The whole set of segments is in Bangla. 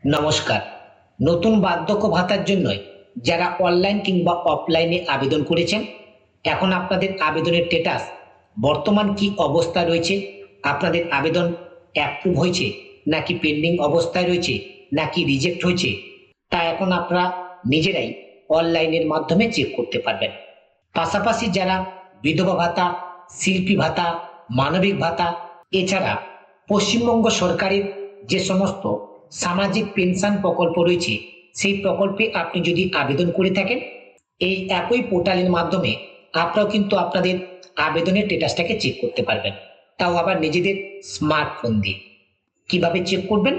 নমস্কার। নতুন বার্ধক্য ভাতার জন্য যারা অনলাইন কিংবা অফলাইনে আবেদন করেছেন, এখন আপনাদের আবেদনের স্ট্যাটাস বর্তমান কি অবস্থায় রয়েছে, আপনাদের আবেদন অ্যাপ্রুভ হয়েছে নাকি পেন্ডিং অবস্থায় রয়েছে নাকি রিজেক্ট হয়েছে, তা এখন আপনারা নিজেরাই অনলাইনের মাধ্যমে চেক করতে পারবেন। পাশাপাশি যারা বিধবা ভাতা, শিল্পী ভাতা, মানবিক ভাতা, এছাড়া পশ্চিমবঙ্গ সরকারের যে সমস্ত সামাজিক পেনশন প্রকল্প রয়েছে, সেই প্রকল্পে আপনি যদি আবেদন করে থাকেন, এই একই পোর্টালের মাধ্যমে আপনারাও কিন্তু আপনাদের আবেদনের স্ট্যাটাসটাকে চেক করতে পারবেন, তাও আবার নিজেদের স্মার্টফোন দিয়ে। কিভাবে চেক করবেন,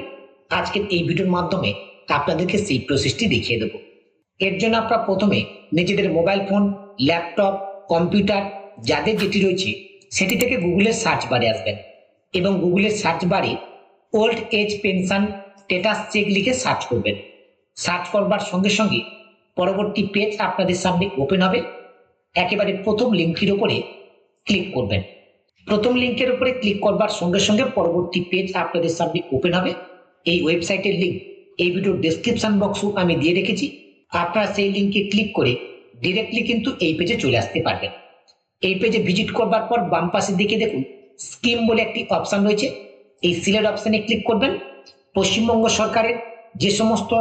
আজকের এই ভিডিওর মাধ্যমে আপনাদেরকে সেই প্রসেসটি দেখিয়ে দেব। এর জন্য আপনারা প্রথমে নিজেদের মোবাইল ফোন, ল্যাপটপ, কম্পিউটার যাদের যেটি রয়েছে সেটি থেকে গুগলের সার্চ বারে আসবেন এবং গুগলের সার্চ বারে old age pension status check লিখে সার্চ করবেন। সার্চ করবার সঙ্গে সঙ্গে পরবর্তী পেজ আপনাদের সামনে ওপেন হবে। একেবারে প্রথম লিঙ্কের উপরে ক্লিক করবেন। প্রথম লিঙ্কের উপরে ক্লিক করবার সঙ্গে সঙ্গে পরবর্তী পেজ আপনাদের সামনে ওপেন হবে। এই ওয়েবসাইটের লিঙ্ক এই ভিডিওর ডেসক্রিপশন বক্সও আমি দিয়ে রেখেছি। আপনারা সেই লিঙ্কে ক্লিক করে ডিরেক্টলি কিন্তু এই পেজে চলে আসতে পারবেন। এই পেজে ভিজিট করবার পর বাম পাশের দিকে দেখুন স্কিম বলে একটি অপশন রয়েছে। এই সিলেক্ট অপশনে ক্লিক করবেন। পশ্চিমবঙ্গ সরকারের যে সমস্ত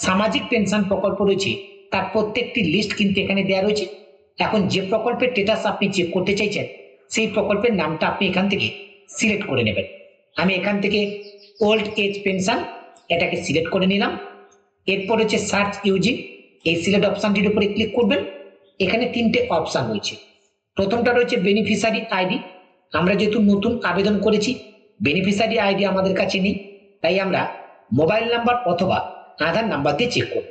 সামাজিক পেনশন প্রকল্প রয়েছে তার প্রত্যেকটি লিস্ট কিন্তু এখানে দেওয়া রয়েছে। এখন যে প্রকল্পের স্ট্যাটাস আপনি চেক করতে চাইছেন সেই প্রকল্পের নামটা আপনি এখান থেকে সিলেক্ট করে নেবেন। আমি এখান থেকে ওল্ড এজ পেনশন এটাকে সিলেক্ট করে নিলাম। এরপর হচ্ছে সার্চ ইউজিং, এই সিলেক্ট অপশনটির উপরে ক্লিক করবেন। এখানে তিনটে অপশন রয়েছে। প্রথমটা রয়েছে বেনিফিশিয়ারি আইডি। আমরা যেহেতু নতুন আবেদন করেছি, বেনিফিশিয়ারি আইডি আমাদের কাছে নেই, তাই আমরা মোবাইল নাম্বার অথবা আধার নাম্বার দিয়ে চেক করব।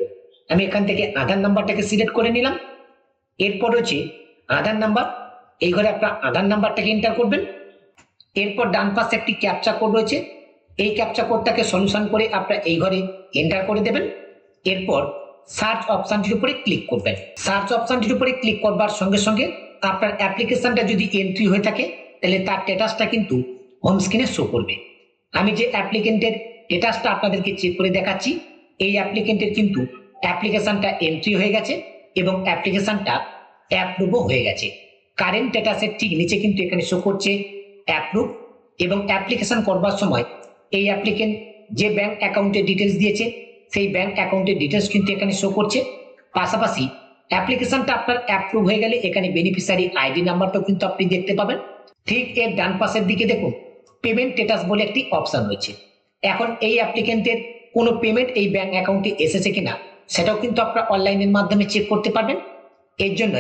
আমি এখান থেকে আধার নাম্বারটাকে সিলেক্ট করে নিলাম। এরপর রয়েছে আধার নাম্বার, এই ঘরে আপনার আধার নাম্বারটাকে এন্টার করবেন। এরপর ডান পাশে একটি ক্যাপচা কোড রয়েছে, এই ক্যাপচা কোডটাকে সলিউশন করে আপনারা এই ঘরে এন্টার করে দেবেন। এরপর সার্চ অপশনটির উপরে ক্লিক করবেন। সার্চ অপশনটির উপরে ক্লিক করবার সঙ্গে সঙ্গে আপনার অ্যাপ্লিকেশনটা যদি এন্ট্রি হয়ে থাকে তাহলে তার স্ট্যাটাসটা কিন্তু হোম স্ক্রিনে শো করবে। আমি যে অ্যাপ্লিকেন্টের স্ট্যাটাসটা আপনাদেরকে চেক করে দেখাচ্ছি, এই অ্যাপ্লিকেন্টের কিন্তু অ্যাপ্লিকেশনটা এন্ট্রি হয়ে গেছে এবং অ্যাপ্লিকেশনটা অ্যাপ্রুভও হয়ে গেছে। কারেন্ট স্ট্যাটাসের ঠিক নিচে কিন্তু এখানে শো করছে অ্যাপ্রুভ, এবং অ্যাপ্লিকেশন করবার সময় এই অ্যাপ্লিকেন্ট যে ব্যাংক অ্যাকাউন্টের ডিটেলস দিয়েছে সেই ব্যাংক অ্যাকাউন্টের ডিটেলস কিন্তু এখানে শো করছে। পাশাপাশি অ্যাপ্লিকেশনটা আপনার অ্যাপ্রুভ হয়ে গেলে এখানে বেনিফিশিয়ারি আইডি নাম্বারটাও কিন্তু আপনি দেখতে পাবেন। ঠিক এর ডান পাশের দিকে দেখুন পেমেন্ট স্ট্যাটাস বলে একটি অপশন রয়েছে। এখন এই অ্যাপ্লিকেন্টের কোনো পেমেন্ট এই ব্যাংক অ্যাকাউন্টে এসেছে কিনা সেটাও কিন্তু আপনারা অনলাইনের মাধ্যমে চেক করতে পারবেন। এর জন্য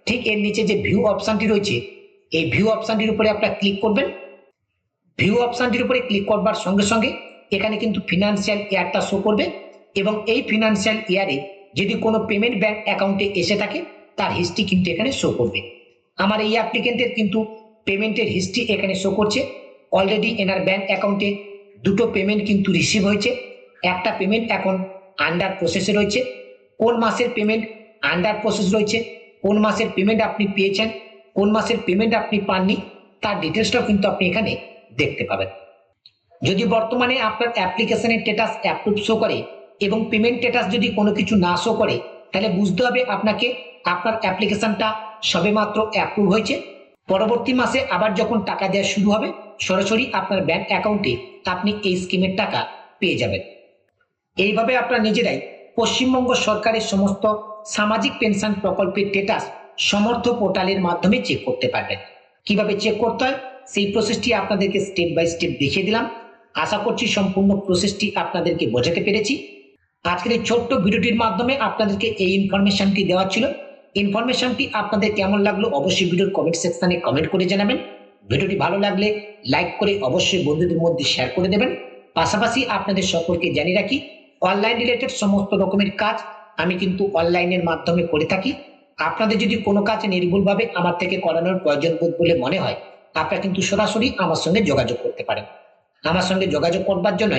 ঠিক এর নিচে যে ভিউ অপশনটি রয়েছে, এই ভিউ অপশনটির উপরে আপনারা ক্লিক করবেন। ভিউ অপশনটির উপরে ক্লিক করবার সঙ্গে সঙ্গে এখানে কিন্তু ফিনান্সিয়াল ইয়ারটা শো করবে এবং এই ফিনান্সিয়াল ইয়ারে যদি কোনো পেমেন্ট ব্যাংক অ্যাকাউন্টে এসে থাকে তার হিস্ট্রি কিন্তু এখানে শো করবে। আমার এই অ্যাপ্লিকেন্টের কিন্তু পেমেন্টের হিস্ট্রি এখানে শো করছে। অলরেডি এনার ব্যাংক অ্যাকাউন্টে দুটো পেমেন্ট কিন্তু রিসিভ হয়েছে, একটা পেমেন্ট এখন আন্ডার প্রসেসে রয়েছে। কোন মাসের পেমেন্ট আন্ডার প্রসেস রয়েছে, কোন মাসের পেমেন্ট আপনি পেয়েছেন, কোন মাসের পেমেন্ট আপনি পাননি, তার ডিটেলসটাও কিন্তু আপনি এখানে দেখতে পাবেন। যদি বর্তমানে আপনার অ্যাপ্লিকেশনের স্ট্যাটাস অ্যাপ্রুভ শো করে এবং পেমেন্ট স্ট্যাটাস যদি কোনো কিছু না শো করে, তাহলে বুঝতে হবে আপনাকে আপনার অ্যাপ্লিকেশনটা সবেমাত্র অ্যাপ্রুভ হয়েছে। পরবর্তী মাসে আবার যখন টাকা দেওয়া শুরু হবে সরাসরি আপনার ব্যাংক অ্যাকাউন্টে আপনি এই স্কিমের টাকা পেয়ে যাবেন। এইভাবে আপনারা নিজেরাই পশ্চিমবঙ্গ সরকারের সমস্ত সামাজিক পেনশন প্রকল্পের স্ট্যাটাস সমর্থ পোর্টালের মাধ্যমে চেক করতে পারবেন। কিভাবে চেক করতে হয় সেই প্রসেসটি আপনাদেরকে স্টেপ বাই স্টেপ দেখিয়ে দিলাম। আশা করছি সম্পূর্ণ প্রসেসটি আপনাদেরকে বোঝাতে পেরেছি। আজকের এই ছোট্ট ভিডিওটির মাধ্যমে আপনাদেরকে এই ইনফরমেশনটি দেওয়া ছিল। ইনফরমেশনটি আপনাদের কেমন লাগলো অবশ্যই ভিডিওর কমেন্ট সেকশনে কমেন্ট করে জানাবেন। ভিডিওটি ভালো লাগলে লাইক করে অবশ্যই বন্ধুদের মধ্যে শেয়ার করে দেবেন। পাশাপাশি আপনাদের সকলকে জানিয়ে রাখি, অনলাইন রিলেটেড সমস্ত রকমের কাজ আমি কিন্তু অনলাইনের মাধ্যমে করে থাকি। আপনাদের যদি কোনো কাজ নির্ভুলভাবে আমার থেকে করানোর প্রয়োজন বোধ বলে মনে হয়, আপনারা কিন্তু সরাসরি আমার সঙ্গে যোগাযোগ করতে পারেন। আমার সঙ্গে যোগাযোগ করবার জন্য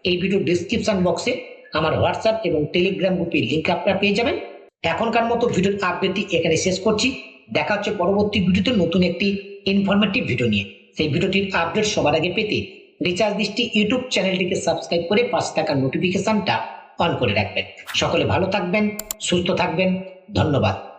এই ভিডিও ডিসক্রিপশন বক্সে আমার হোয়াটসঅ্যাপ এবং টেলিগ্রাম গ্রুপের লিঙ্ক আপনারা পেয়ে যাবেন। এখনকার মতো ভিডিওর আপডেটটি এখানে শেষ করছি। দেখা হচ্ছে পরবর্তী ভিডিওতে নতুন একটি ইনফরমেটিভ ভিডিও নিয়ে। সেই ভিডিওটির আপডেট সবার আগে পেতে রিচার্জ দৃষ্টি ইউটিউব চ্যানেলটিকে সাবস্ক্রাইব করে পাশে থাকা নোটিফিকেশনটা অন করে রাখবেন। সকলে ভালো থাকবেন, সুস্থ থাকবেন। ধন্যবাদ।